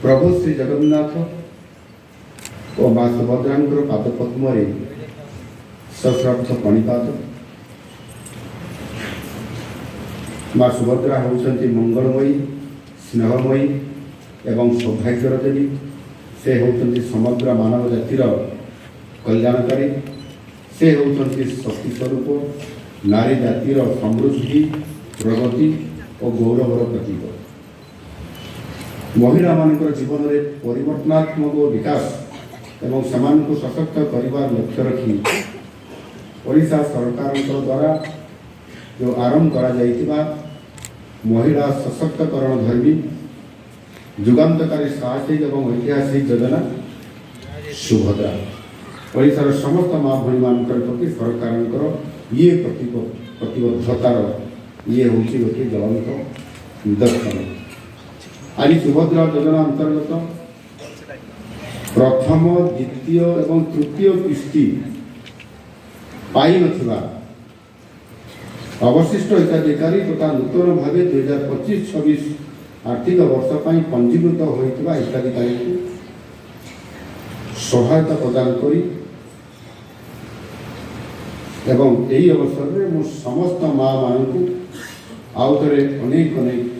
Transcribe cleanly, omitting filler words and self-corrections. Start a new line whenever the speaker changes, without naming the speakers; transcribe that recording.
प्रभु श्री जगन्नाथ और माँ सुभद्रा पादपद्म सश्रद्ध प्रणिपात। माँ सुभद्रा होउछंती मंगलमयी, स्नेहमयी एवं सौभाग्यर देवी। से होउछंती समग्र मानव जातिर कल्याणकारी। से होउछंती शक्ति स्वरूप, नारी जातिर समृद्धि, प्रगति और गौरवर प्रतीक। महिला मानकर जीवन में परिवर्तनात्मक विकास एवं समान को सशक्त करिवार लक्ष्य रखी ओडिशा सरकार द्वारा जो आरंभ करा जाइतिबा महिला सशक्तकरण धर्मी जुगांतकारी साहसिक एवं ऐतिहासिक योजना सुभद्रा ओडिशार समस्त माँ भणी मान प्रति सरकार ये प्रतिबद्धतार ये हूँ गोटे ज्वलंत निदर्शन। आज सुभद्रा योजना अंतर्गत प्रथम, द्वितीय एवं तृतीय किस्ती पाई नथिबा अवशिष्ट हिताधिकारी तथा नूतन भाव 2025-26 आर्थिक वर्ष पर पंजीकृत होता हिताधिकारी को सहायता प्रदान करी एवं यही अवसर में मु समस्त माँ मान आउ थे अनेक अनेक